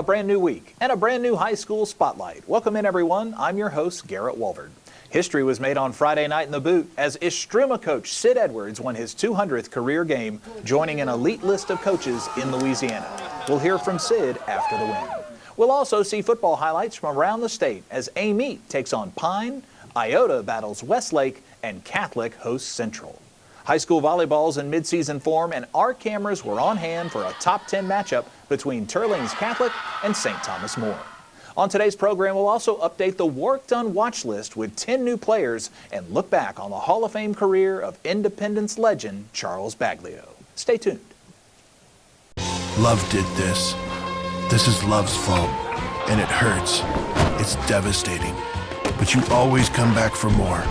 brand new week and a brand new high school spotlight. Welcome in, everyone. I'm your host, Garrett Walvard. History was made on Friday night in the boot as Estruma coach Sid Edwards won his 200th career game, joining an elite list of coaches in Louisiana. We'll hear from Sid after the win. We'll also see football highlights from around the state as Amite takes on Pine, Iota battles Westlake, and Catholic hosts Central. High school volleyball's in midseason form, and our cameras were on hand for a top 10 matchup between Teurlings Catholic and St. Thomas More. On today's program, we'll also update the Work Done watch list with 10 new players and look back on the Hall of Fame career of Independence legend Charles Baglio. Stay tuned. Love did this. This is love's fault, and it hurts. It's devastating. But you always come back for more.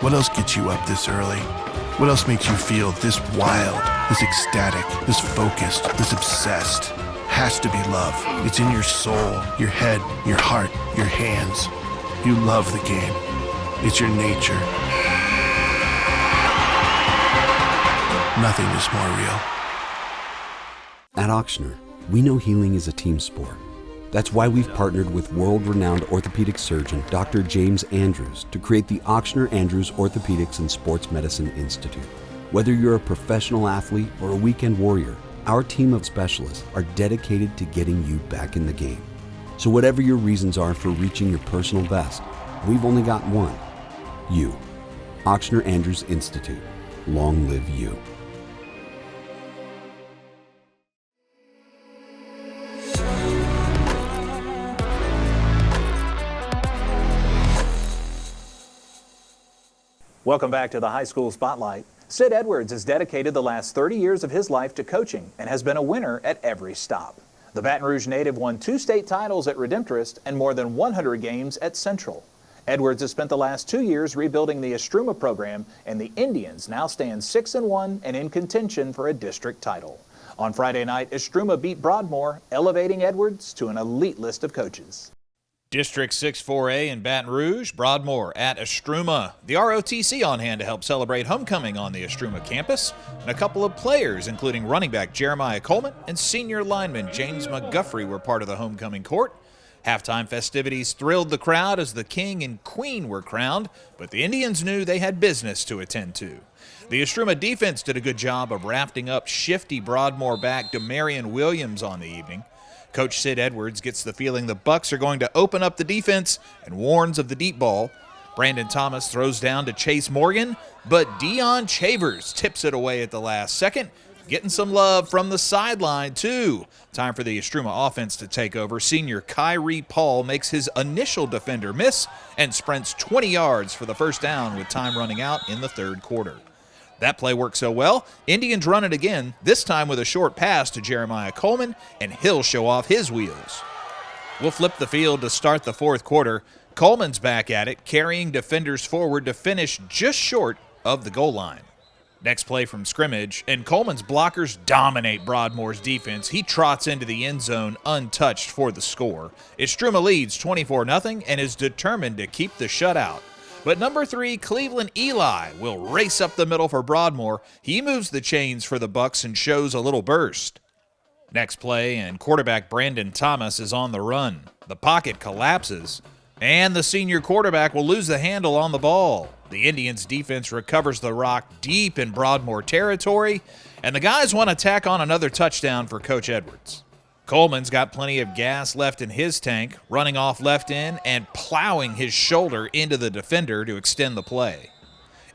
What else gets you up this early? What else makes you feel this wild, this ecstatic, this focused, this obsessed? Has to be love. It's in your soul, your head, your heart, your hands. You love the game. It's your nature. Nothing is more real. At Ochsner, we know healing is a team sport. That's why we've partnered with world-renowned orthopedic surgeon Dr. James Andrews to create the Ochsner Andrews Orthopedics and Sports Medicine Institute. Whether you're a professional athlete or a weekend warrior, our team of specialists are dedicated to getting you back in the game. So whatever your reasons are for reaching your personal best, we've only got one: you. Ochsner Andrews Institute. Long live you. Welcome back to the High School Spotlight. Sid Edwards has dedicated the last 30 years of his life to coaching and has been a winner at every stop. The Baton Rouge native won 2 state titles at Redemptorist and more than 100 games at Central. Edwards has spent the last 2 years rebuilding the Estruma program, and the Indians now stand 6-1 and in contention for a district title. On Friday night, Estruma beat Broadmoor, elevating Edwards to an elite list of coaches. District 6-4A in Baton Rouge, Broadmoor at Estruma. The ROTC on hand to help celebrate homecoming on the Estruma campus, and a couple of players, including running back Jeremiah Coleman and senior lineman James McGuffrey, were part of the homecoming court. Halftime festivities thrilled the crowd as the king and queen were crowned, but the Indians knew they had business to attend to. The Estruma defense did a good job of rafting up shifty Broadmoor back Demarion Williams on the evening. Coach Sid Edwards gets the feeling the Bucks are going to open up the defense and warns of the deep ball. Brandon Thomas throws down to Chase Morgan, but Dion Chavers tips it away at the last second, getting some love from the sideline too. Time for the Estruma offense to take over. Senior Kyrie Paul makes his initial defender miss and sprints 20 yards for the first down with time running out in the third quarter. That play worked so well, Indians run it again, this time with a short pass to Jeremiah Coleman, and he'll show off his wheels. We'll flip the field to start the fourth quarter. Coleman's back at it, carrying defenders forward to finish just short of the goal line. Next play from scrimmage, and Coleman's blockers dominate Broadmoor's defense. He trots into the end zone untouched for the score. Estruma leads 24-0 and is determined to keep the shutout. But number 3, Cleveland Eli, will race up the middle for Broadmoor. He moves the chains for the Bucks and shows a little burst. Next play, and quarterback Brandon Thomas is on the run. The pocket collapses, and the senior quarterback will lose the handle on the ball. The Indians' defense recovers the rock deep in Broadmoor territory, and the guys want to tack on another touchdown for Coach Edwards. Coleman's got plenty of gas left in his tank, running off left end and plowing his shoulder into the defender to extend the play.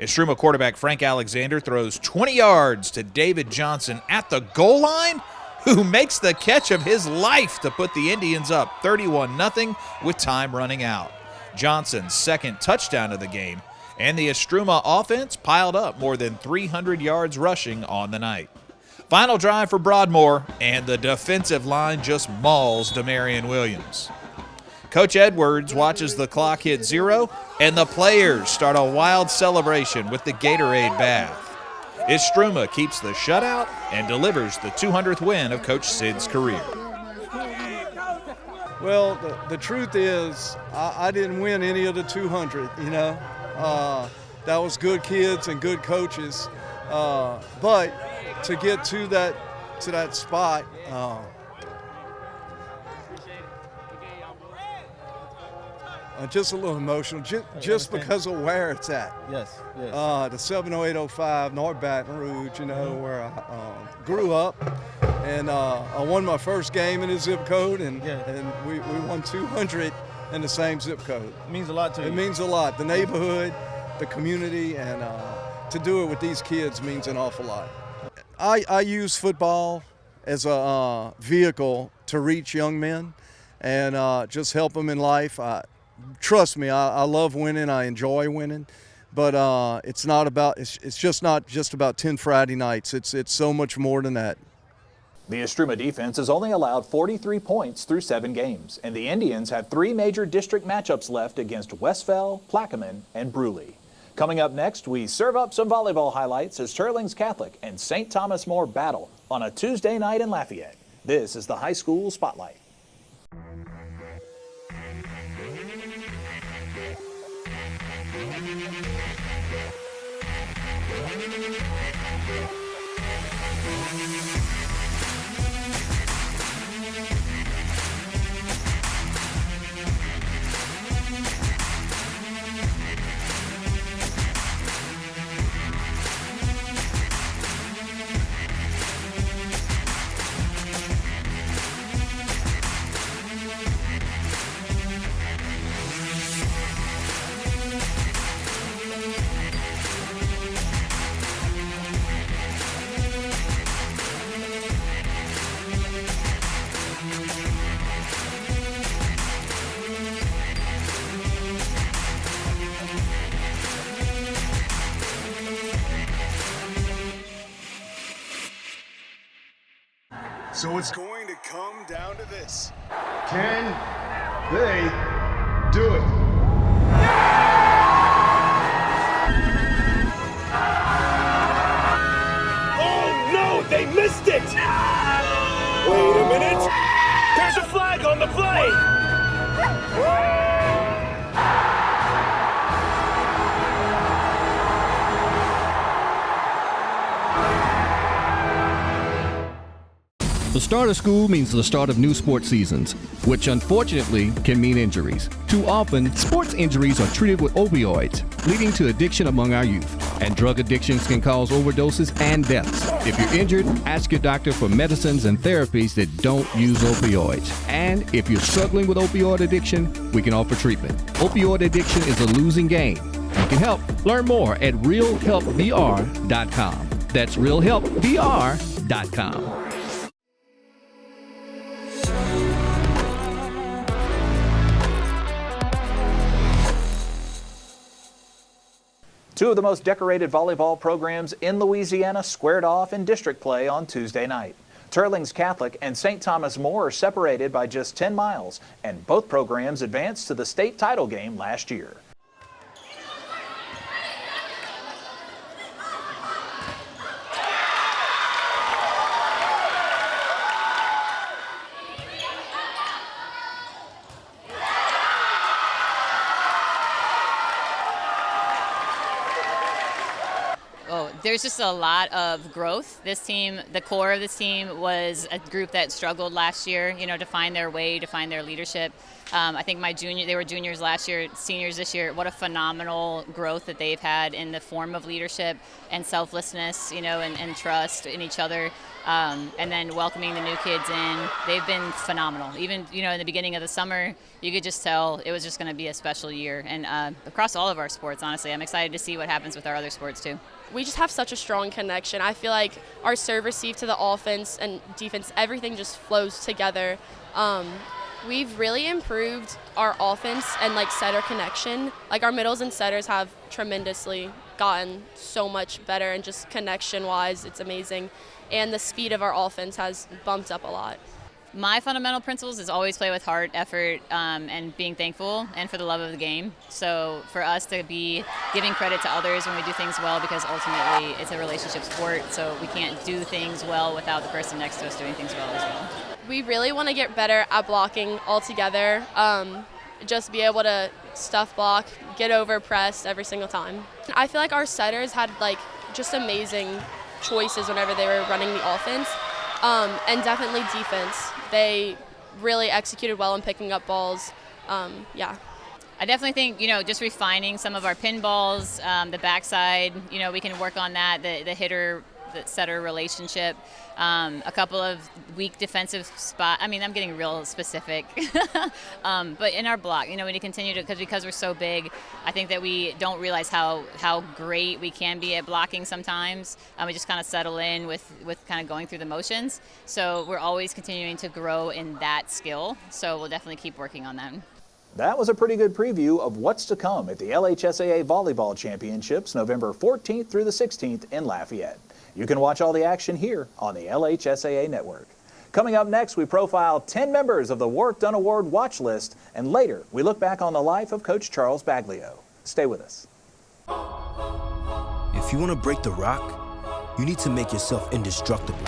Estruma quarterback Frank Alexander throws 20 yards to David Johnson at the goal line, who makes the catch of his life to put the Indians up 31-0 with time running out. Johnson's second touchdown of the game, and the Estruma offense piled up more than 300 yards rushing on the night. Final drive for Broadmoor, and the defensive line just mauls Demarion Williams. Coach Edwards watches the clock hit 0, and the players start a wild celebration with the Gatorade bath. Estruma keeps the shutout and delivers the 200th win of Coach Sid's career. Well, the truth is, I didn't win any of the 200, That was good kids and good coaches. But to get to that spot, just a little emotional, just because of where it's at. Yes, yes. The 70805 North Baton Rouge, where I grew up, and I won my first game in the zip code, and we won 200 in the same zip code. It means a lot to you. It means a lot. The neighborhood, the community, and to do it with these kids means an awful lot. I use football as a vehicle to reach young men and just help them in life. Trust me, I love winning. I enjoy winning, but it's just not just about 10 Friday nights. It's so much more than that. The Estruma defense has only allowed 43 points through 7 games, and the Indians have 3 major district matchups left against Westphal, Plaquemine, and Bruley. Coming up next, we serve up some volleyball highlights as Teurlings Catholic and St. Thomas More battle on a Tuesday night in Lafayette. This is the High School Spotlight. So it's going to come down to this. Can they do it? Oh no, they missed it! Wait a minute! There's a flag on the play! The start of school means the start of new sports seasons, which unfortunately can mean injuries. Too often, sports injuries are treated with opioids, leading to addiction among our youth. And drug addictions can cause overdoses and deaths. If you're injured, ask your doctor for medicines and therapies that don't use opioids. And if you're struggling with opioid addiction, we can offer treatment. Opioid addiction is a losing game. You can help. Learn more at realhelpvr.com. That's realhelpvr.com. Two of the most decorated volleyball programs in Louisiana squared off in district play on Tuesday night. Teurlings Catholic and St. Thomas More are separated by just 10 miles, and both programs advanced to the state title game last year. There's just a lot of growth. This team, the core of this team was a group that struggled last year, to find their way, to find their leadership. I think they were juniors last year, seniors this year. What a phenomenal growth that they've had in the form of leadership and selflessness, and trust in each other. And then welcoming the new kids in. They've been phenomenal. Even, in the beginning of the summer, you could just tell it was just going to be a special year. And across all of our sports, honestly, I'm excited to see what happens with our other sports too. We just have such a strong connection. I feel like our serve receive to the offense and defense, everything just flows together. We've really improved our offense and setter connection. Our middles and setters have tremendously gotten so much better, and just connection-wise, it's amazing. And the speed of our offense has bumped up a lot. My fundamental principles is always play with heart, effort, and being thankful, and for the love of the game. So for us to be giving credit to others when we do things well, because ultimately it's a relationship sport, so we can't do things well without the person next to us doing things well as well. We really want to get better at blocking altogether. Just be able to stuff block, get over pressed every single time. I feel like our setters had just amazing choices whenever they were running the offense. And definitely defense. They really executed well in picking up balls. Yeah. I definitely think, just refining some of our pinballs, the backside, we can work on that, the hitter, the setter relationship, a couple of weak defensive spot. I mean, I'm getting real specific, but in our block, we need to continue to, because we're so big, I think that we don't realize how great we can be at blocking sometimes. We just kind of settle in with kind of going through the motions. So we're always continuing to grow in that skill. So we'll definitely keep working on that. That was a pretty good preview of what's to come at the LHSAA Volleyball Championships, November 14th through the 16th in Lafayette. You can watch all the action here on the LHSAA Network. Coming up next, we profile 10 members of the Warrick Dunn Award watch list, and later we look back on the life of Coach Charles Baglio. Stay with us. If you want to break the rock, you need to make yourself indestructible.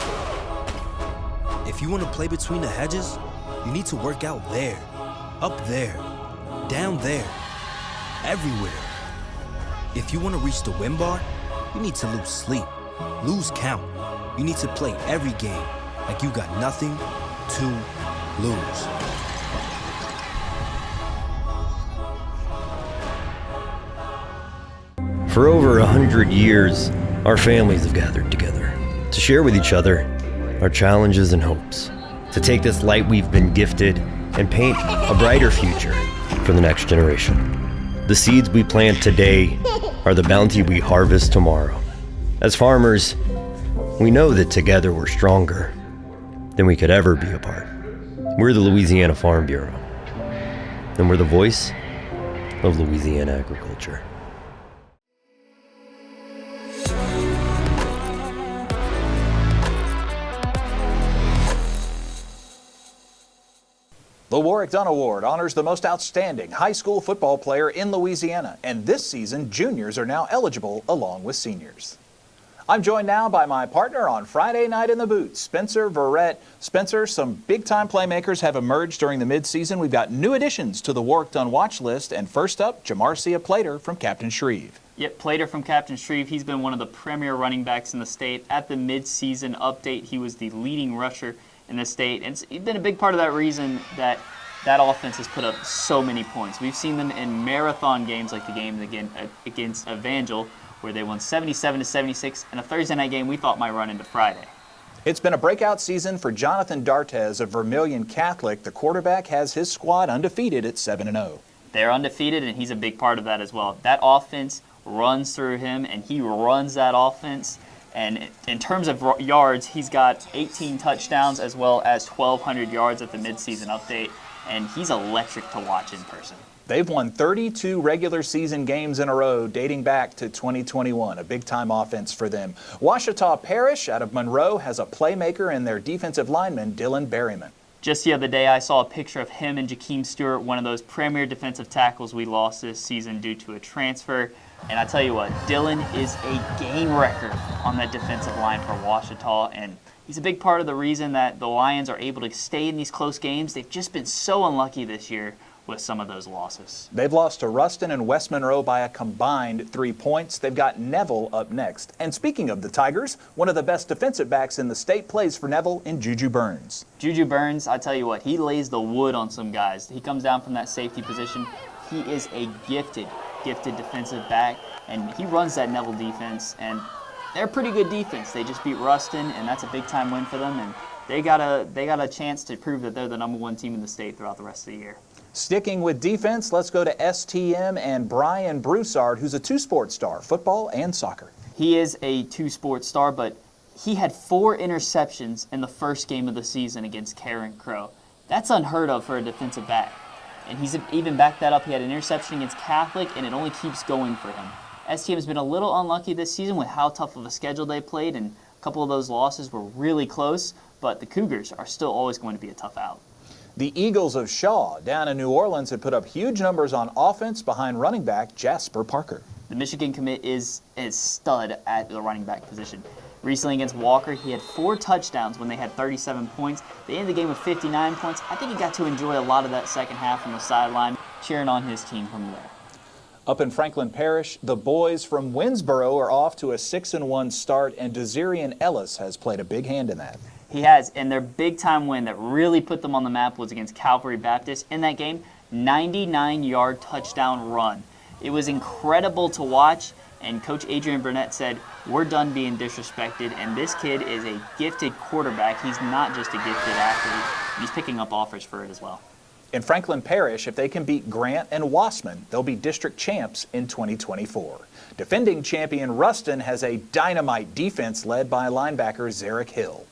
If you want to play between the hedges, you need to work out there, up there, down there, everywhere. If you want to reach the win bar, you need to lose sleep, lose count. You need to play every game like you got nothing to lose. For over 100 years, our families have gathered together to share with each other our challenges and hopes, to take this light we've been gifted and paint a brighter future for the next generation. The seeds we plant today are the bounty we harvest tomorrow. As farmers, we know that together we're stronger than we could ever be apart. We're the Louisiana Farm Bureau, and we're the voice of Louisiana agriculture. The Warrick Dunn Award honors the most outstanding high school football player in Louisiana, and this season, juniors are now eligible along with seniors. I'm joined now by my partner on Friday Night in the Boot, Spencer Verrett. Spencer, some big-time playmakers have emerged during the midseason. We've got new additions to the Warrick Dunn watch list, and first up, Jamarcia Plater from Captain Shreve. Yep, Plater from Captain Shreve. He's been one of the premier running backs in the state. At the midseason update, he was the leading rusher in the state, and he's been a big part of that reason that offense has put up so many points. We've seen them in marathon games like the game against Evangel, where they won 77-76, and a Thursday night game we thought might run into Friday. It's been a breakout season for Jonathan D'Artes of Vermilion Catholic. The quarterback has his squad undefeated at 7-0. They're undefeated, and he's a big part of that as well. That offense runs through him, and he runs that offense. And in terms of yards, he's got 18 touchdowns as well as 1,200 yards at the midseason update, and he's electric to watch in person. They've won 32 regular season games in a row dating back to 2021, a big-time offense for them. Ouachita Parish out of Monroe has a playmaker in their defensive lineman, Dylan Berryman. Just the other day, I saw a picture of him and Jakeem Stewart, one of those premier defensive tackles we lost this season due to a transfer. And I tell you what, Dylan is a game wrecker on that defensive line for Ouachita, and he's a big part of the reason that the Lions are able to stay in these close games. They've just been so unlucky this year with some of those losses. They've lost to Ruston and West Monroe by a combined 3 points. They've got Neville up next. And speaking of the Tigers, one of the best defensive backs in the state plays for Neville in Juju Burns. Juju Burns, I tell you what, he lays the wood on some guys. He comes down from that safety position. He is a gifted defensive back, and he runs that Neville defense, and they're a pretty good defense. They just beat Ruston, and that's a big-time win for them, and they got a chance to prove that they're the #1 team in the state throughout the rest of the year. Sticking with defense, let's go to STM and Brian Broussard, who's a two-sport star, football and soccer. He is a two-sport star, but he had 4 interceptions in the first game of the season against Karen Crow. That's unheard of for a defensive back. And he's even backed that up. He had an interception against Catholic, and it only keeps going for him. STM has been a little unlucky this season with how tough of a schedule they played, and a couple of those losses were really close, but the Cougars are still always going to be a tough out. The Eagles of Shaw down in New Orleans had put up huge numbers on offense behind running back Jasper Parker. The Michigan commit is a stud at the running back position. Recently against Walker, he had 4 touchdowns when they had 37 points. They ended the game with 59 points. I think he got to enjoy a lot of that second half on the sideline, cheering on his team from there. Up in Franklin Parish, the boys from Winsboro are off to a 6-1 start, and Desirian Ellis has played a big hand in that. He has, and their big-time win that really put them on the map was against Calvary Baptist. In that game, 99-yard touchdown run. It was incredible to watch, and Coach Adrian Burnett said, "We're done being disrespected," and this kid is a gifted quarterback. He's not just a gifted athlete. He's picking up offers for it as well. In Franklin Parish, if they can beat Grant and Wassman, they'll be district champs in 2024. Defending champion Ruston has a dynamite defense led by linebacker Zarek Hill.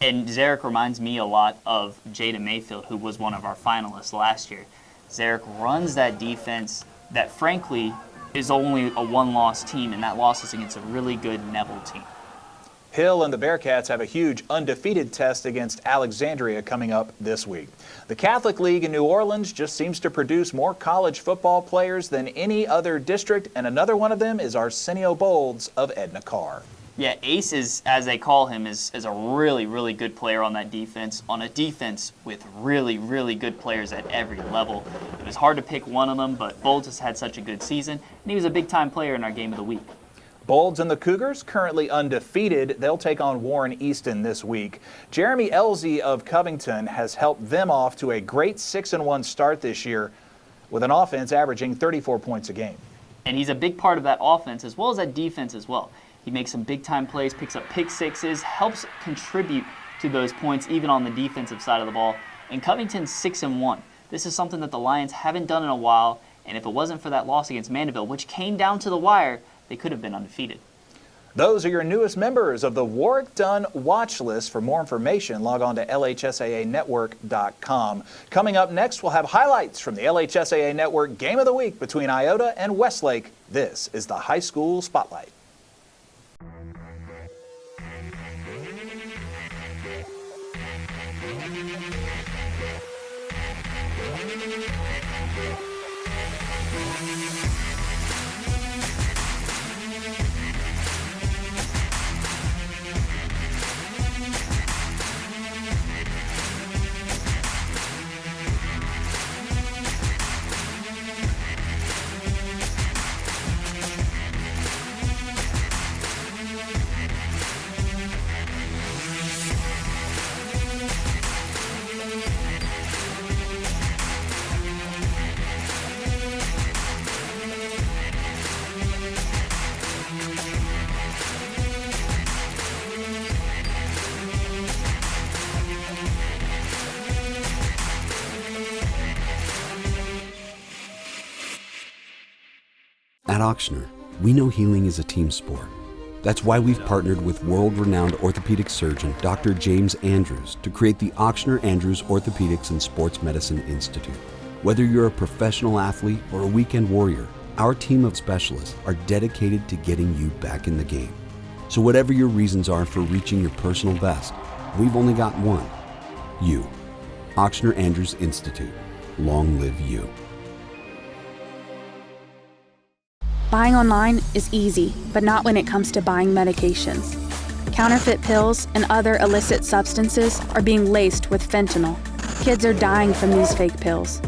And Zarek reminds me a lot of Jada Mayfield, who was one of our finalists last year. Zarek runs that defense that, frankly, is only a one-loss team, and that loss is against a really good Neville team. Hill and the Bearcats have a huge undefeated test against Alexandria coming up this week. The Catholic League in New Orleans just seems to produce more college football players than any other district, and another one of them is Arsenio Bolds of Edna Karr. Yeah, Ace, is, as they call him, is a really, really good player on that defense, on a defense with really, really good players at every level. It was hard to pick one of them, but Bolds has had such a good season, and he was a big-time player in our game of the week. Bolds and the Cougars, currently undefeated, they'll take on Warren Easton this week. Jeremy Elzey of Covington has helped them off to a great 6-1 start this year with an offense averaging 34 points a game. And he's a big part of that offense as well as that defense as well. He makes some big-time plays, picks up pick sixes, helps contribute to those points even on the defensive side of the ball. And Covington's 6-1. This is something that the Lions haven't done in a while, and if it wasn't for that loss against Mandeville, which came down to the wire, they could have been undefeated. Those are your newest members of the Warrick Dunn watch list. For more information, log on to LHSAAnetwork.com. Coming up next, we'll have highlights from the LHSAA Network Game of the Week between Iota and Westlake. This is the High School Spotlight. At Ochsner, we know healing is a team sport. That's why we've partnered with world-renowned orthopedic surgeon Dr. James Andrews to create the Ochsner Andrews Orthopedics and Sports Medicine Institute. Whether you're a professional athlete or a weekend warrior, our team of specialists are dedicated to getting you back in the game. So whatever your reasons are for reaching your personal best, we've only got one: you. Ochsner Andrews Institute. Long live you. Buying online is easy, but not when it comes to buying medications. Counterfeit pills and other illicit substances are being laced with fentanyl. Kids are dying from these fake pills.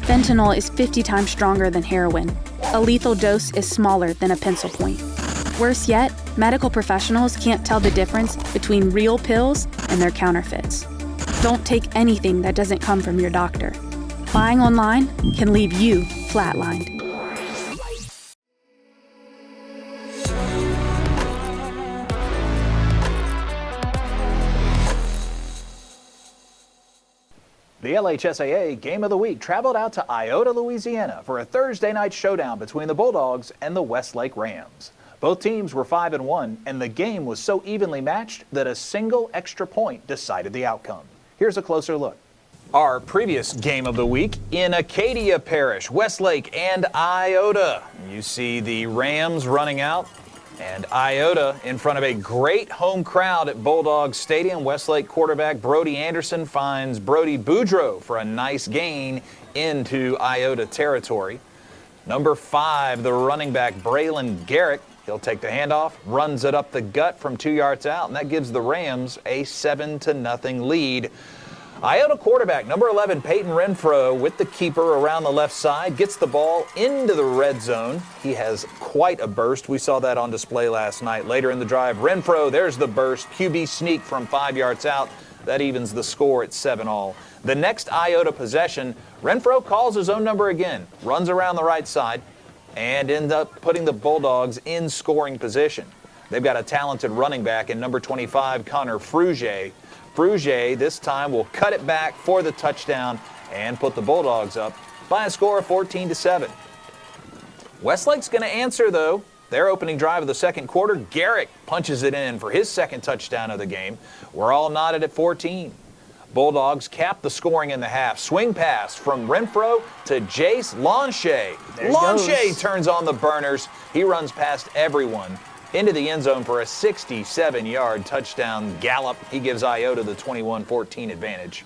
Fentanyl is 50 times stronger than heroin. A lethal dose is smaller than a pencil point. Worse yet, medical professionals can't tell the difference between real pills and their counterfeits. Don't take anything that doesn't come from your doctor. Buying online can leave you flatlined. The LHSAA Game of the Week traveled out to Iota, Louisiana for a Thursday night showdown between the Bulldogs and the Westlake Rams. Both teams were 5-1, and the game was so evenly matched that a single extra point decided the outcome. Here's a closer look. Our previous Game of the Week in Acadia Parish, Westlake and Iota. You see the Rams running out, and Iota in front of a great home crowd at Bulldog Stadium. Westlake quarterback Brody Anderson finds Brody Boudreaux for a nice gain into Iota territory. Number 5, the running back Braylon Garrick. He'll take the handoff, runs it up the gut from 2 yards out, and that gives the Rams a 7-0 lead. Iota quarterback number 11 Peyton Renfro with the keeper around the left side gets the ball into the red zone. He has quite a burst. We saw that on display last night. Later in the drive, Renfro, there's the burst. QB sneak from 5 yards out. That evens the score at 7-all. The next Iota possession, Renfro calls his own number again, runs around the right side, and ends up putting the Bulldogs in scoring position. They've got a talented running back in number 25, Connor Frugier. Frugier this time will cut it back for the touchdown and put the Bulldogs up by a score of 14-7. Westlake's going to answer, though. Their opening drive of the second quarter, Garrick punches it in for his second touchdown of the game. We're all knotted at 14. Bulldogs cap the scoring in the half. Swing pass from Renfro to Jace Lanchet. Lanchet turns on the burners. He runs past everyone into the end zone for a 67-yard touchdown gallop. He gives Iota the 21-14 advantage.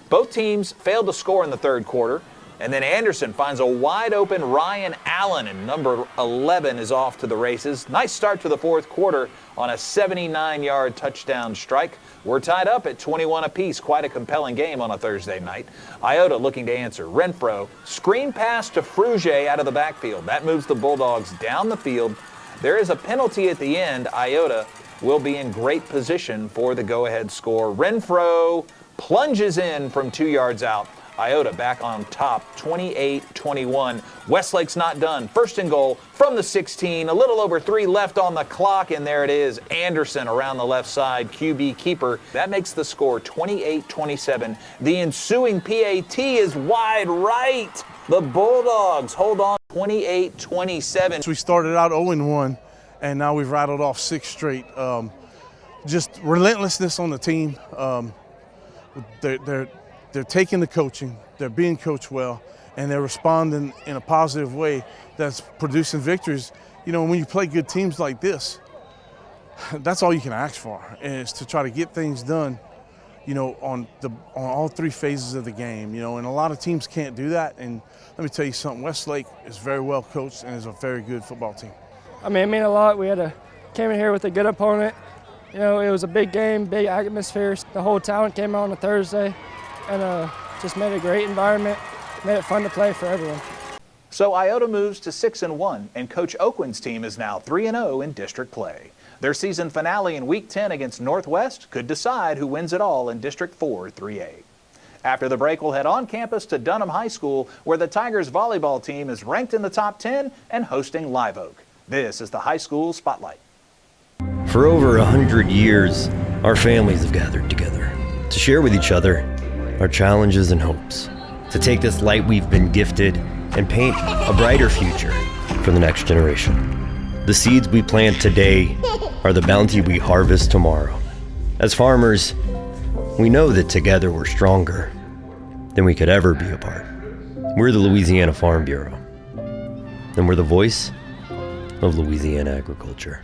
Both teams failed to score in the third quarter, and then Anderson finds a wide-open Ryan Allen, and number 11 is off to the races. Nice start to the fourth quarter on a 79-yard touchdown strike. We're tied up at 21 apiece. Quite a compelling game on a Thursday night. Iota looking to answer. Renfro, screen pass to Frugier out of the backfield. That moves the Bulldogs down the field. There is a penalty at the end. Iota will be in great position for the go-ahead score. Renfro plunges in from 2 yards out. Iota back on top, 28-21. Westlake's not done. First and goal from the 16. A little over 3 left on the clock, and there it is. Anderson around the left side, QB keeper. That makes the score 28-27. The ensuing PAT is wide right. The Bulldogs hold on 28-27. We started out 0-1, and now we've rattled off 6 straight. Just relentlessness on the team. They're taking the coaching, they're being coached well, and they're responding in a positive way that's producing victories. You know, when you play good teams like this, that's all you can ask for, is to try to get things done, you know, on all 3 phases of the game, you know, and a lot of teams can't do that. And let me tell you something, Westlake is very well coached and is a very good football team. I mean, it meant a lot. We came in here with a good opponent. You know, it was a big game, big atmosphere. The whole talent came out on a Thursday. And just made a great environment, made it fun to play for everyone. So Iota moves to 6-1, and Coach Oakland's team is now 3-0 in district play. Their season finale in Week 10 against Northwest could decide who wins it all in District 4 3A. After the break, we'll head on campus to Dunham High School, where the Tigers volleyball team is ranked in the top 10 and hosting Live Oak. This is the High School Spotlight. For over 100 years, our families have gathered together to share with each other our challenges and hopes, to take this light we've been gifted and paint a brighter future for the next generation. The seeds we plant today are the bounty we harvest tomorrow. As farmers, we know that together we're stronger than we could ever be apart. We're the Louisiana Farm Bureau, and we're the voice of Louisiana agriculture.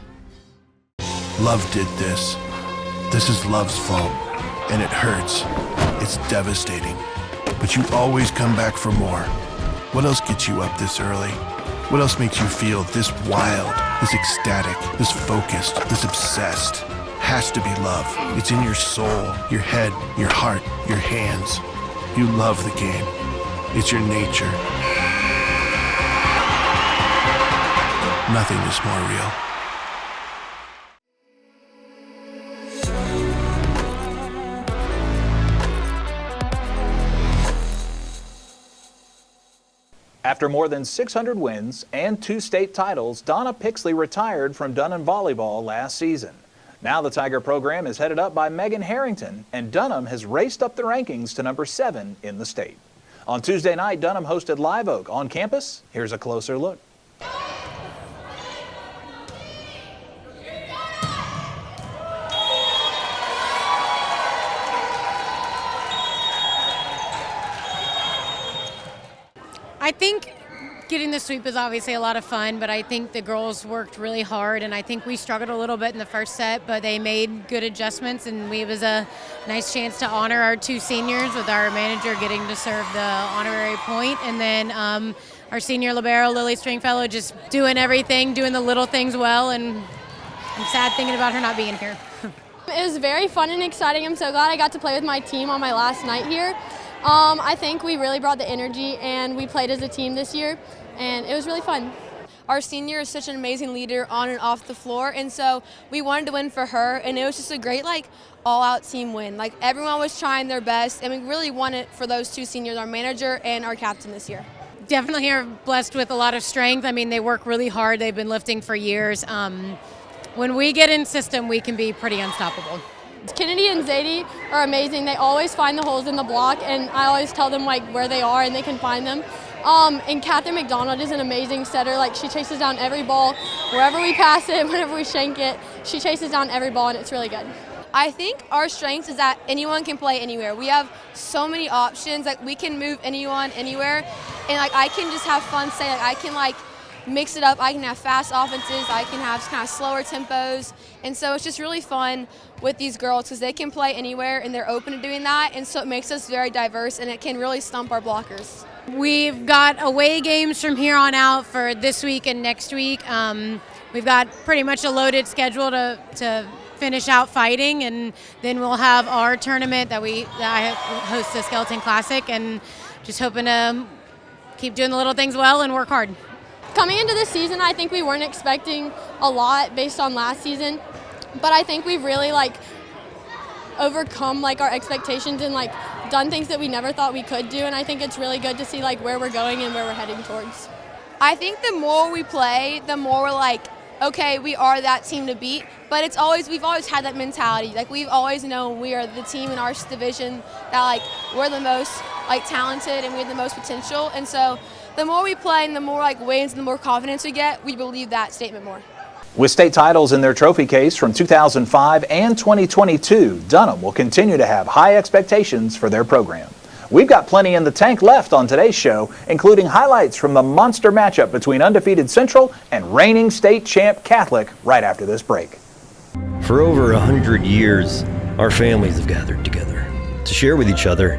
Love did this. This is love's fault, and it hurts. It's devastating. But you always come back for more. What else gets you up this early? What else makes you feel this wild, this ecstatic, this focused, this obsessed? Has to be love. It's in your soul, your head, your heart, your hands. You love the game. It's your nature. Nothing is more real. After more than 600 wins and 2 state titles, Donna Pixley retired from Dunham volleyball last season. Now the Tiger program is headed up by Megan Harrington, and Dunham has raced up the rankings to number 7 in the state. On Tuesday night, Dunham hosted Live Oak on campus. Here's a closer look. I think getting the sweep is obviously a lot of fun, but I think the girls worked really hard, and I think we struggled a little bit in the first set, but they made good adjustments, and it was a nice chance to honor our 2 seniors with our manager getting to serve the honorary point, and then our senior libero, Lily Stringfellow, just doing everything, doing the little things well, and I'm sad thinking about her not being here. It was very fun and exciting. I'm so glad I got to play with my team on my last night here. I think we really brought the energy, and we played as a team this year, and it was really fun. our senior is such an amazing leader on and off the floor, and so we wanted to win for her, and it was just a great all-out team win. Everyone was trying their best, and we really won it for those two seniors, our manager and our captain this year. Definitely are blessed with a lot of strength. I mean, they work really hard. They've been lifting for years. When we get in system, we can be pretty unstoppable. Kennedy and Zadie are amazing. They always find the holes in the block, and I always tell them where they are and they can find them. And Catherine McDonald is an amazing setter. She chases down every ball. Wherever we pass it, whenever we shank it, she chases down every ball, and it's really good. I think our strength is that anyone can play anywhere. We have so many options. We can move anyone anywhere, and I can just have fun. I can mix it up. I can have fast offenses. I can have kind of slower tempos, and so it's just really fun with these girls because they can play anywhere and they're open to doing that, and so it makes us very diverse, and it can really stump our blockers. We've got away games from here on out for this week and next week. We've got pretty much a loaded schedule to finish out fighting, and then we'll have our tournament that I host the Skeleton Classic, and just hoping to keep doing the little things well and work hard. Coming into this season, I think we weren't expecting a lot based on last season, but I think we've really overcome our expectations and done things that we never thought we could do, and I think it's really good to see where we're going and where we're heading towards. I think the more we play, the more we're okay, we are that team to beat, but we've always had that mentality. We've always known we are the team in our division that we're the most talented and we have the most potential, and so the more we play and the more wins and the more confidence we get, we believe that statement more. With state titles in their trophy case from 2005 and 2022, Dunham will continue to have high expectations for their program. We've got plenty in the tank left on today's show, including highlights from the monster matchup between undefeated Central and reigning state champ Catholic right after this break. For over 100 years, our families have gathered together to share with each other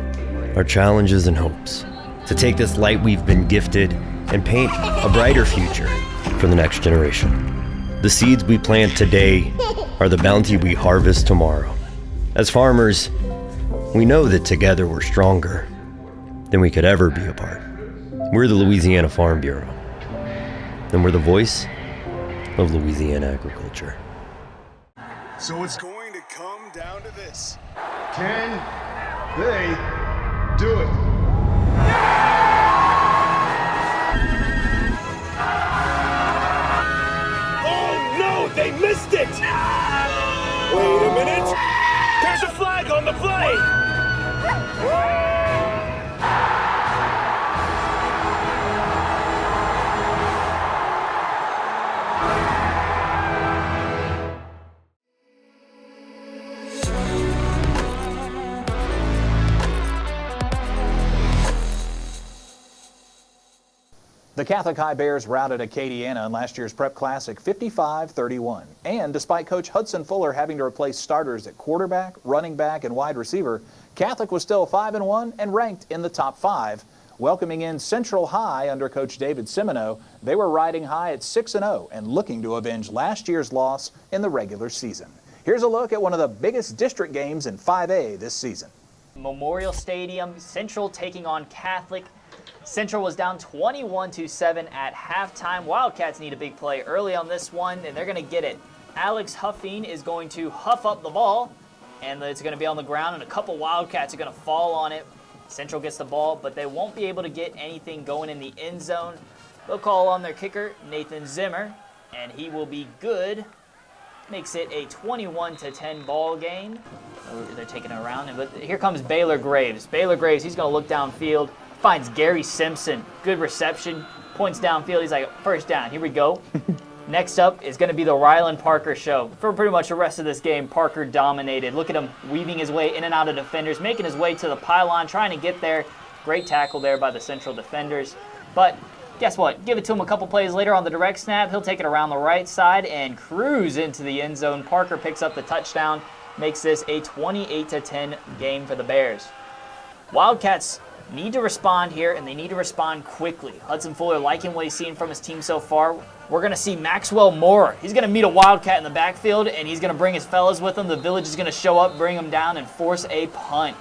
our challenges and hopes, to take this light we've been gifted and paint a brighter future for the next generation. The seeds we plant today are the bounty we harvest tomorrow. As farmers, we know that together we're stronger than we could ever be apart. We're the Louisiana Farm Bureau, and we're the voice of Louisiana agriculture. So it's going to come down to this. Can they do it? Oh no, they missed it! Wait a minute! There's a flag on the play! The Catholic High Bears routed Acadiana in last year's Prep Classic 55-31. And despite Coach Hudson Fuller having to replace starters at quarterback, running back, and wide receiver, Catholic was still 5-1 and ranked in the top 5. Welcoming in Central High under Coach David Semino, they were riding high at 6-0 and looking to avenge last year's loss in the regular season. Here's a look at one of the biggest district games in 5A this season. Memorial Stadium, Central taking on Catholic. Central was down 21-7 at halftime. Wildcats need a big play early on this one, and they're going to get it. Alex Huffing is going to huff up the ball, and it's going to be on the ground, and a couple Wildcats are going to fall on it. Central gets the ball, but they won't be able to get anything going in the end zone. They'll call on their kicker, Nathan Zimmer, and he will be good. Makes it a 21-10 ball game. They're taking it around, but here comes Baylor Graves. Baylor Graves, he's going to look downfield. Finds Gary Simpson. Good reception. Points downfield. He's like, first down. Here we go. Next up is going to be the Rylan Parker show. For pretty much the rest of this game, Parker dominated. Look at him weaving his way in and out of defenders, making his way to the pylon, trying to get there. Great tackle there by the Central defenders. But guess what? Give it to him a couple plays later on the direct snap. He'll take it around the right side and cruise into the end zone. Parker picks up the touchdown, makes this a 28-10 game for the Bears. Wildcats need to respond here, and they need to respond quickly. Hudson Fuller liking what he's seen from his team so far. We're going to see Maxwell Moore. He's going to meet a Wildcat in the backfield, and he's going to bring his fellas with him. The Village is going to show up, bring him down, and force a punt.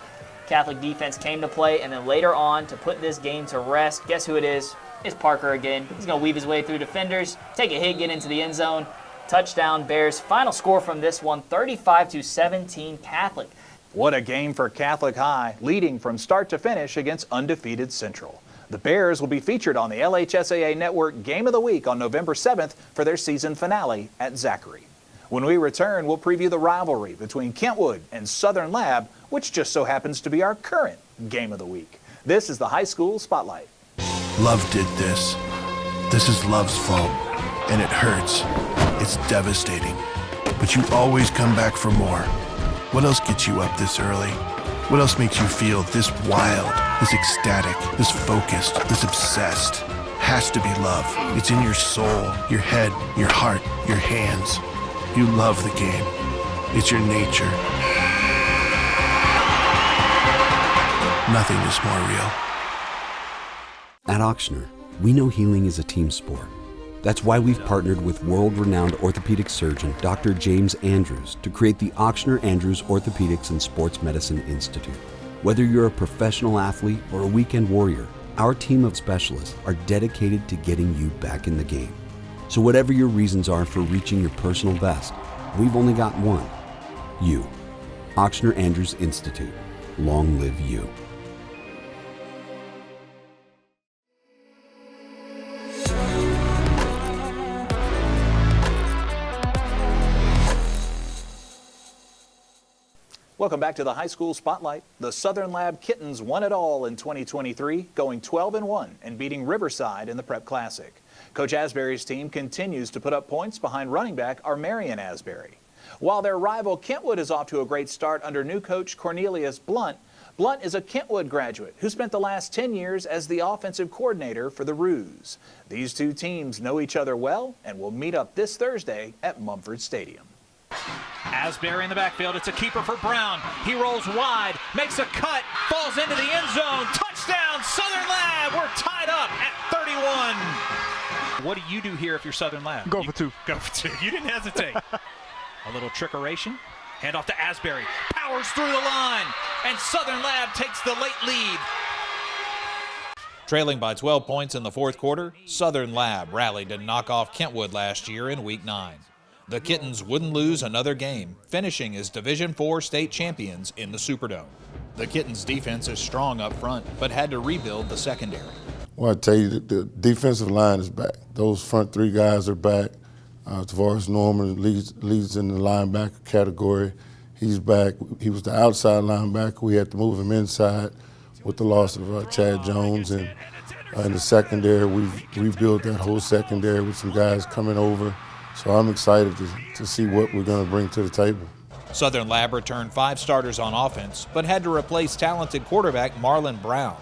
Catholic defense came to play, and then later on to put this game to rest, guess who it is? It's Parker again. He's going to weave his way through defenders, take a hit, get into the end zone. Touchdown Bears. Final score from this one, 35-17 Catholic. What a game for Catholic High, leading from start to finish against undefeated Central. The Bears will be featured on the LHSAA Network Game of the Week on November 7th for their season finale at Zachary. When we return, we'll preview the rivalry between Kentwood and Southern Lab, which just so happens to be our current Game of the Week. This is the High School Spotlight. Love did this. This is love's fault, and it hurts. It's devastating. But you always come back for more. What else gets you up this early? What else makes you feel this wild, this ecstatic, this focused, this obsessed? Has to be love. It's in your soul, your head, your heart, your hands. You love the game. It's your nature. Nothing is more real. At Ochsner, we know healing is a team sport. That's why we've partnered with world-renowned orthopedic surgeon Dr. James Andrews to create the Ochsner Andrews Orthopedics and Sports Medicine Institute. Whether you're a professional athlete or a weekend warrior, our team of specialists are dedicated to getting you back in the game. So whatever your reasons are for reaching your personal best, we've only got one. You. Ochsner Andrews Institute. Long live you. Welcome back to the High School Spotlight. The Southern Lab Kittens won it all in 2023, going 12-1 and beating Riverside in the Prep Classic. Coach Asbury's team continues to put up points behind running back Armarian Asbury. While their rival Kentwood is off to a great start under new coach Cornelius Blunt, Blunt is a Kentwood graduate who spent the last 10 years as the offensive coordinator for the Roos. These two teams know each other well and will meet up this Thursday at Mumford Stadium. Asbury in the backfield. It's a keeper for Brown. He rolls wide, makes a cut, falls into the end zone. Touchdown, Southern Lab. We're tied up at 31. What do you do here if you're Southern Lab? Go for two. Go for two. You didn't hesitate. A little trickeration. Hand off to Asbury. Powers through the line. And Southern Lab takes the late lead. Trailing by 12 points in the fourth quarter, Southern Lab rallied to knock off Kentwood last year in Week 9. The Kittens wouldn't lose another game, finishing as Division IV state champions in the Superdome. The Kittens' defense is strong up front, but had to rebuild the secondary. Well, I tell you, the defensive line is back. Those front three guys are back. Tavares Norman leads in the linebacker category. He's back. He was the outside linebacker. We had to move him inside with the loss of Chad Jones. And in the secondary, we've rebuilt that whole secondary with some guys coming over. So I'm excited to see what we're going to bring to the table. Southern Lab returned 5 starters on offense, but had to replace talented quarterback Marlon Brown.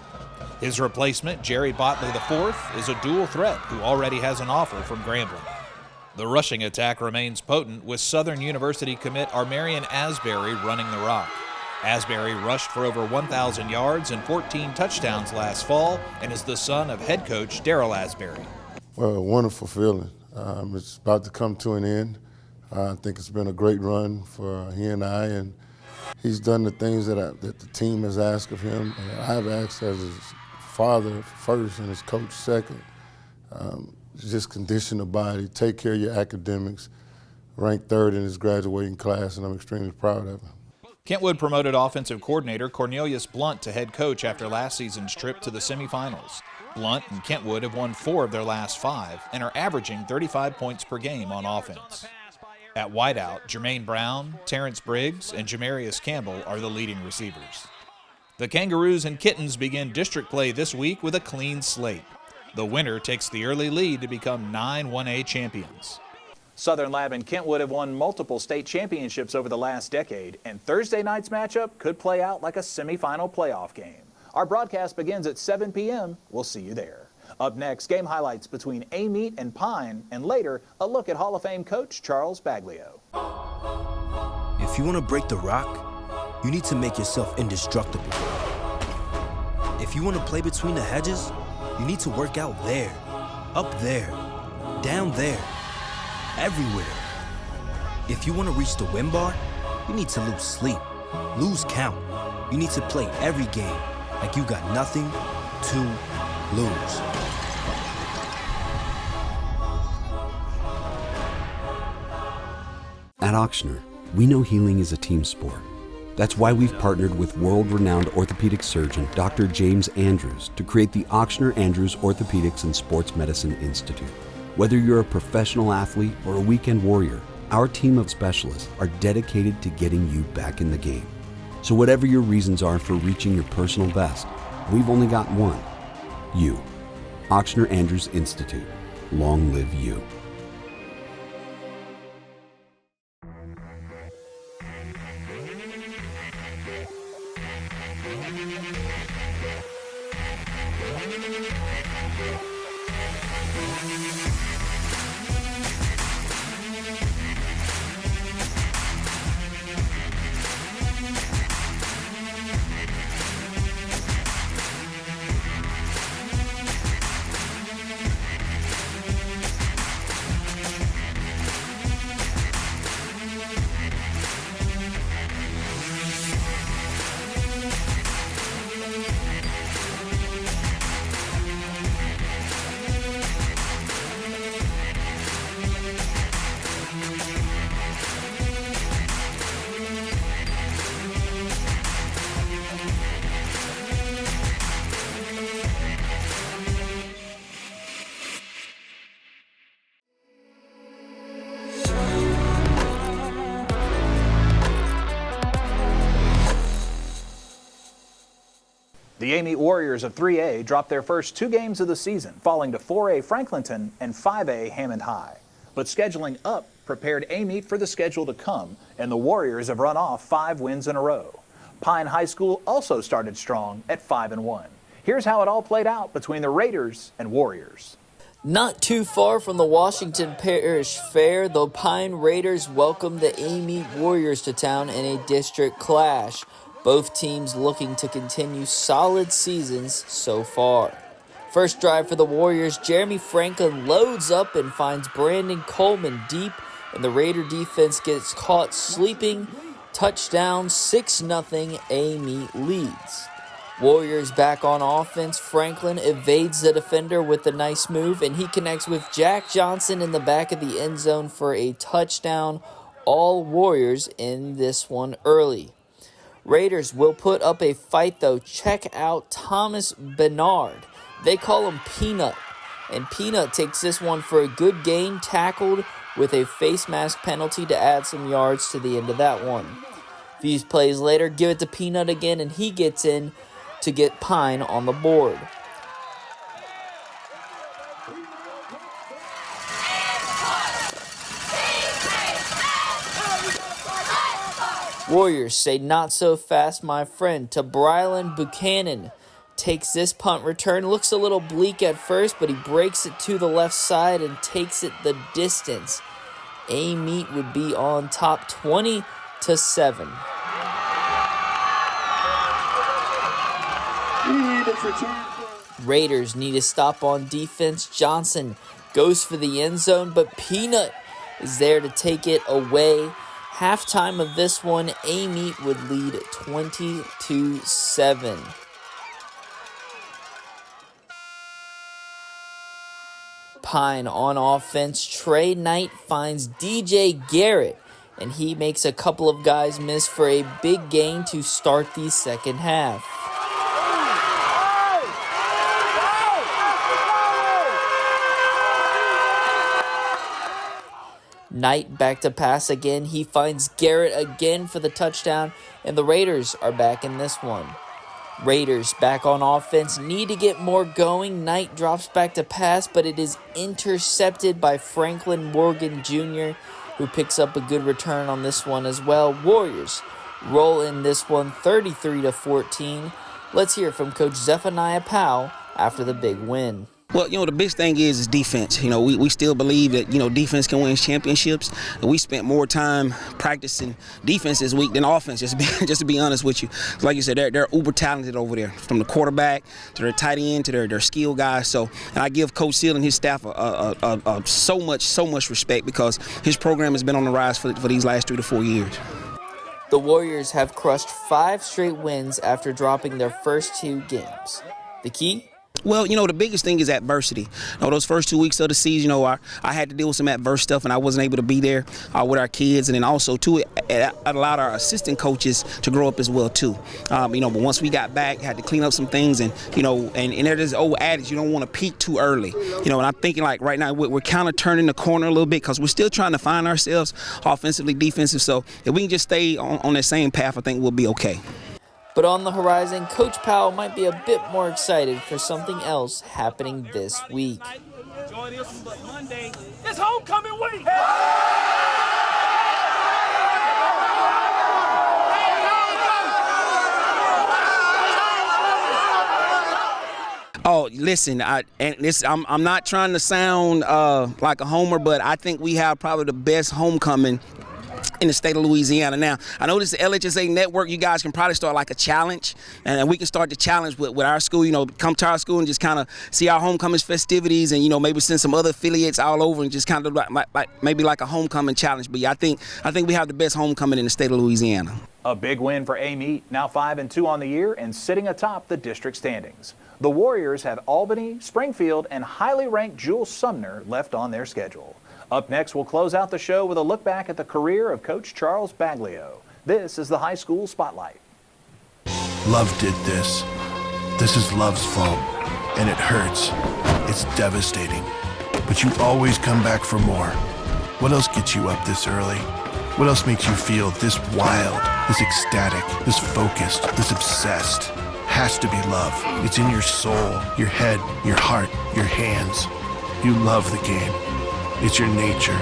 His replacement, Jerry Botley IV, is a dual threat who already has an offer from Grambling. The rushing attack remains potent with Southern University commit Armarian Asbury running the rock. Asbury rushed for over 1,000 yards and 14 touchdowns last fall and is the son of head coach Darrell Asbury. Well, a wonderful feeling. It's about to come to an end. I think it's been a great run for he and I, and he's done the things that the team has asked of him, and I've asked as his father first and his coach second. Just condition the body, take care of your academics, ranked 3rd in his graduating class, and I'm extremely proud of him. Kentwood promoted offensive coordinator Cornelius Blunt to head coach after last season's trip to the semifinals. Blunt and Kentwood have won 4 of their last 5 and are averaging 35 points per game on offense. At wideout, Jermaine Brown, Terrence Briggs, and Jamarius Campbell are the leading receivers. The Kangaroos and Kittens begin district play this week with a clean slate. The winner takes the early lead to become 9 1A champions. Southern Lab and Kentwood have won multiple state championships over the last decade, and Thursday night's matchup could play out like a semifinal playoff game. Our broadcast begins at 7 p.m. We'll see you there. Up next, game highlights between Amite and Pine, and later, a look at Hall of Fame coach Charles Baglio. If you want to break the rock, you need to make yourself indestructible. If you want to play between the hedges, you need to work out there, up there, down there, everywhere. If you want to reach the win bar, you need to lose sleep, lose count, You need to play every game like you got nothing to lose. At Ochsner, we know healing is a team sport. That's why we've partnered with world-renowned orthopedic surgeon Dr. James Andrews to create the Ochsner Andrews Orthopedics and Sports Medicine Institute. Whether you're a professional athlete or a weekend warrior, our team of specialists are dedicated to getting you back in the game. So whatever your reasons are for reaching your personal best, we've only got one: you. Ochsner Andrews Institute. Long live you. The Amite Warriors of 3A dropped their first 2 games of the season, falling to 4A Franklinton and 5A Hammond High. But scheduling up prepared Amite for the schedule to come, and the Warriors have run off 5 wins in a row. Pine High School also started strong at 5-1. Here's how it all played out between the Raiders and Warriors. Not too far from the Washington Parish Fair, the Pine Raiders welcomed the Amite Warriors to town in a district clash. Both teams looking to continue solid seasons so far. First drive for the Warriors, Jeremy Franklin loads up and finds Brandon Coleman deep, and the Raider defense gets caught sleeping. Touchdown, 6-0, Amite leads. Warriors back on offense. Franklin evades the defender with a nice move, and he connects with Jack Johnson in the back of the end zone for a touchdown. All Warriors in this one early. Raiders will put up a fight, though. Check out Thomas Bernard. They call him Peanut. And Peanut takes this one for a good gain, tackled with a face mask penalty to add some yards to the end of that one. A few plays later, give it to Peanut again, and he gets in to get Pine on the board. Warriors say not so fast, my friend, to Brylan Buchanan. Takes this punt return. Looks a little bleak at first, but he breaks it to the left side and takes it the distance. Amite would be on top 20-7. Raiders need a stop on defense. Johnson goes for the end zone, but Peanut is there to take it away. Halftime of this one, Amite would lead 20-7. Pine on offense. Trey Knight finds DJ Garrett, and he makes a couple of guys miss for a big gain to start the second half. Knight back to pass again. He finds Garrett again for the touchdown, and the Raiders are back in this one. Raiders back on offense, need to get more going. Knight drops back to pass, but it is intercepted by Franklin Morgan Jr., who picks up a good return on this one as well. Warriors roll in this one 33-14. Let's hear from Coach Zephaniah Powell after the big win. Well, the big thing is defense. We still believe that, defense can win championships. And we spent more time practicing defense this week than offense, just to be honest with you. Like you said, they're uber talented over there, from the quarterback to their tight end to their skill guys. So, and I give Coach Seal and his staff so much respect, because his program has been on the rise for these last 3 to 4 years. The Warriors have crushed 5 straight wins after dropping their first 2 games. The key? Well, the biggest thing is adversity. Those first 2 weeks of the season, I had to deal with some adverse stuff, and I wasn't able to be there with our kids. And then also, too, it allowed our assistant coaches to grow up as well, too. But once we got back, had to clean up some things, and there's this old adage, you don't want to peak too early. And I'm thinking, like, right now, we're kind of turning the corner a little bit because we're still trying to find ourselves offensively, defensive. So if we can just stay on that same path, I think we'll be okay. But on the horizon, Coach Powell might be a bit more excited for something else happening this week. Join us Monday. It's homecoming week. Oh, listen, I'm not trying to sound like a homer, but I think we have probably the best homecoming in the state of Louisiana. Now, I know this is the LHSA network. You guys can probably start like a challenge, and we can start the challenge with our school, come to our school and just kind of see our homecoming festivities and, maybe send some other affiliates all over and just kind of maybe like a homecoming challenge. But yeah, I think we have the best homecoming in the state of Louisiana. A big win for Amite, now 5-2 on the year and sitting atop the district standings. The Warriors have Albany, Springfield, and highly ranked Jules Sumner left on their schedule. Up next, we'll close out the show with a look back at the career of Coach Charles Baglio. This is the High School Spotlight. Love did this. This is love's fault, and it hurts. It's devastating. But you always come back for more. What else gets you up this early? What else makes you feel this wild, this ecstatic, this focused, this obsessed? Has to be love. It's in your soul, your head, your heart, your hands. You love the game. It's your nature.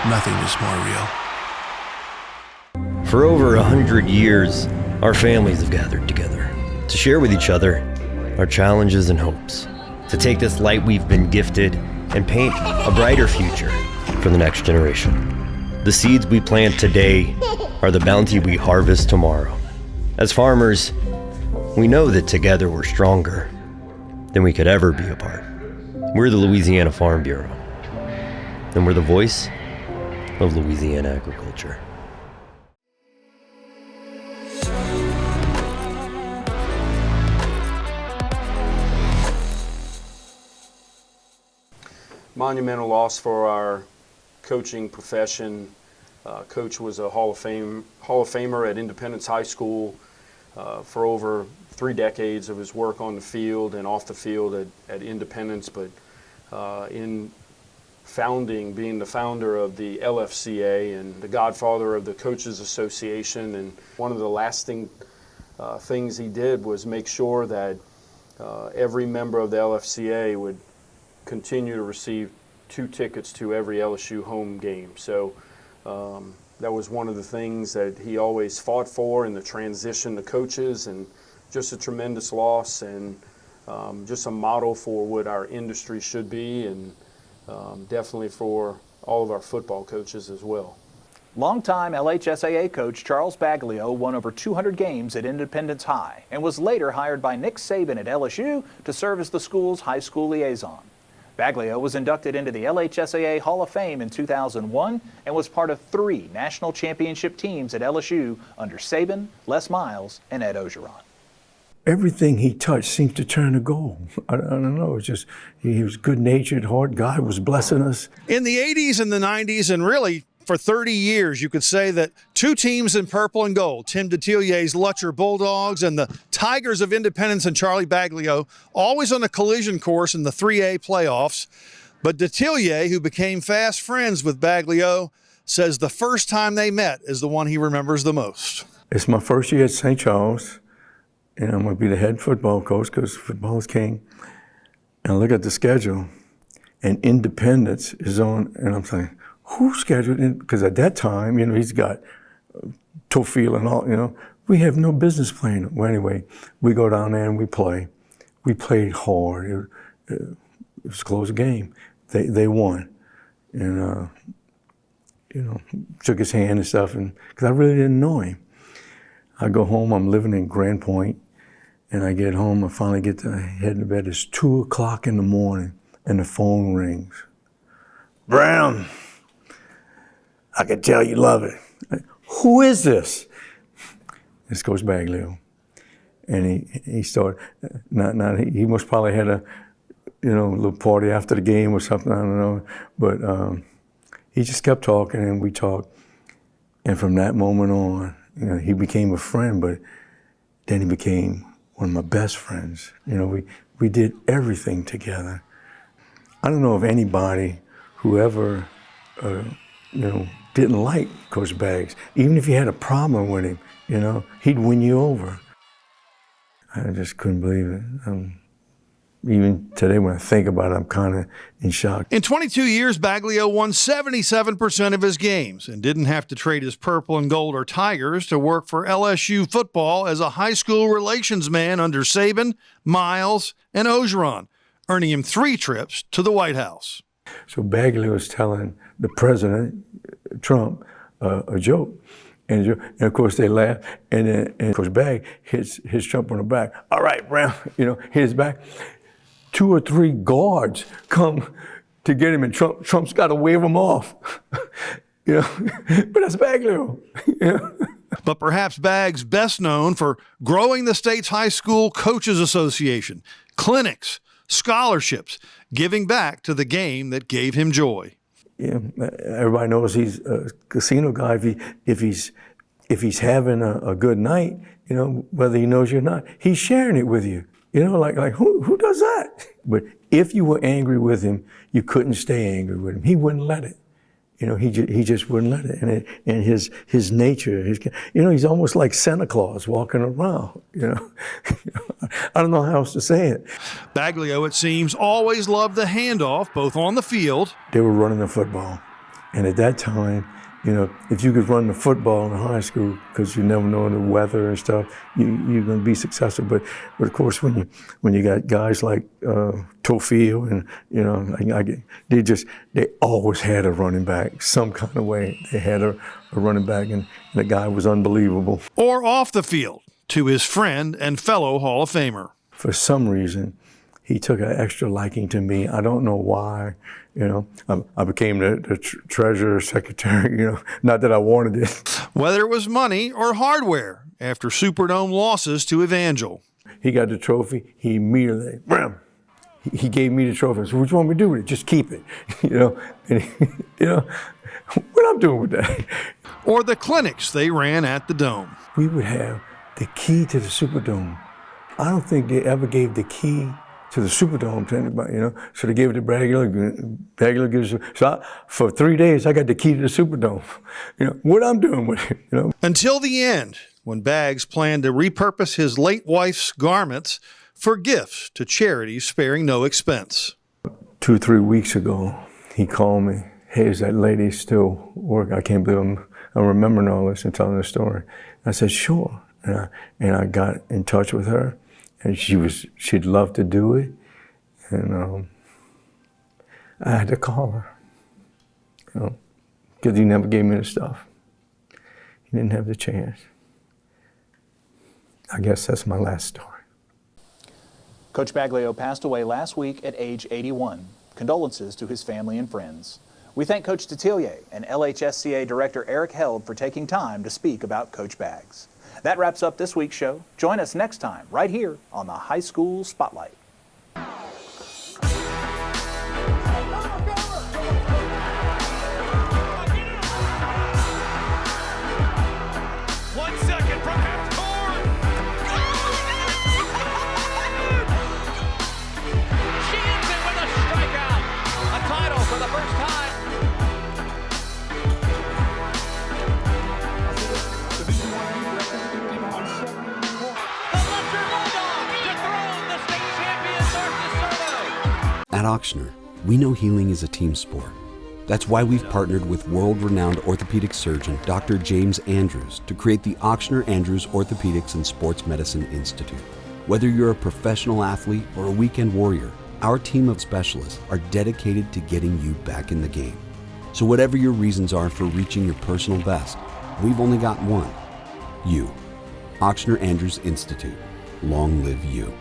Nothing is more real. For over 100 years, our families have gathered together to share with each other our challenges and hopes, to take this light we've been gifted and paint a brighter future for the next generation. The seeds we plant today are the bounty we harvest tomorrow. As farmers, we know that together we're stronger than we could ever be apart. We're the Louisiana Farm Bureau, and we're the voice of Louisiana agriculture. Monumental loss for our coaching profession. Coach was a Hall of Famer at Independence High School for over 3 decades of his work on the field and off the field at Independence, but in being the founder of the LFCA and the godfather of the Coaches Association. And one of the lasting things he did was make sure that every member of the LFCA would continue to receive 2 tickets to every LSU home game. So that was one of the things that he always fought for in the transition to coaches, and just a tremendous loss, and just a model for what our industry should be, and definitely for all of our football coaches as well. Longtime LHSAA coach Charles Baglio won over 200 games at Independence High and was later hired by Nick Saban at LSU to serve as the school's high school liaison. Baglio was inducted into the LHSAA Hall of Fame in 2001 and was part of 3 national championship teams at LSU under Saban, Les Miles, and Ed Ogeron. Everything he touched seemed to turn to gold. I don't know, it's just, he was good-natured, hard. God was blessing us. In the 80s and the 90s, and really for 30 years, you could say that 2 teams in purple and gold, Tim Detilier's Lutcher Bulldogs and the Tigers of Independence and Charlie Baglio, always on a collision course in the 3A playoffs. But Detilier, who became fast friends with Baglio, says the first time they met is the one he remembers the most. It's my first year at St. Charles, and I'm going to be the head football coach because football is king. And I look at the schedule, and Independence is on, and I'm saying, who scheduled it? Because at that time, he's got Tofield and all, we have no business playing. Well, anyway, we go down there and we play. We played hard. It was a close game. They won. And, shook his hand and stuff, and because I really didn't know him. I go home, I'm living in Grand Point, and I get home, I finally get to head to bed. It's 2 o'clock in the morning, and the phone rings. Brown, I can tell you love it. Who is this? It's Coach Baglio. And he started, he must probably had a, little party after the game or something, I don't know. But he just kept talking and we talked. And from that moment on, he became a friend, but then he became one of my best friends. We did everything together. I don't know of anybody who ever, didn't like Coach Baggs. Even if you had a problem with him, he'd win you over. I just couldn't believe it. Even today when I think about it, I'm kind of in shock. In 22 years, Baglio won 77% of his games and didn't have to trade his purple and gold or Tigers to work for LSU football as a high school relations man under Saban, Miles, and Orgeron, earning him 3 trips to the White House. So Baglio was telling the president, Trump, a joke. And of course they laugh, and Coach Bag hits Trump on the back. All right, Brown, hit his back. 2 or 3 guards come to get him, and Trump's got to wave them off. But that's Baglio. But perhaps Baggs best known for growing the state's high school coaches association, clinics, scholarships, giving back to the game that gave him joy. Yeah, everybody knows he's a casino guy. If he's having a good night, whether he knows you or not, he's sharing it with you. Like who does that? But if you were angry with him, you couldn't stay angry with him. He wouldn't let it. He just wouldn't let it. And his nature, he's almost like Santa Claus walking around. I don't know how else to say it. Baglio, it seems, always loved the handoff, both on the field. They were running the football, and at that time, if you could run the football in high school, because you never know the weather and stuff, you're going to be successful. But of course, when you got guys like Tofield and they always had a running back some kind of way. They had a running back, and the guy was unbelievable. Or off the field, to his friend and fellow Hall of Famer. For some reason, he took an extra liking to me. I don't know why. I became the treasurer, secretary, not that I wanted it. Whether it was money or hardware, after Superdome losses to Evangel. He got the trophy, he immediately, he gave me the trophy. I said, what you want me to do with it? Just keep it, And what I'm doing with that? Or the clinics they ran at the Dome. We would have the key to the Superdome. I don't think they ever gave the key to the Superdome to anybody, So they gave it to Baglio. Baglio gives it. So for 3 days, I got the key to the Superdome. What I'm doing with it, Until the end, when Baggs planned to repurpose his late wife's garments for gifts to charities sparing no expense. 2 or 3 weeks ago, he called me. Hey, is that lady still working? I can't believe I'm remembering all this and telling the story. I said, sure. And I got in touch with her. And she'd love to do it, and I had to call her, because he never gave me the stuff. He didn't have the chance. I guess that's my last story. Coach Baglio passed away last week at age 81. Condolences to his family and friends. We thank Coach Detillier and LHSCA Director Eric Held for taking time to speak about Coach Baggs. That wraps up this week's show. Join us next time right here on the High School Spotlight. 1 second from half court. She ends it with a strikeout. A title for the first time. At Ochsner, we know healing is a team sport. That's why we've partnered with world-renowned orthopedic surgeon Dr. James Andrews to create the Ochsner Andrews Orthopedics and Sports Medicine Institute. Whether you're a professional athlete or a weekend warrior, our team of specialists are dedicated to getting you back in the game. So whatever your reasons are for reaching your personal best, we've only got one: you. Ochsner Andrews Institute. Long live you.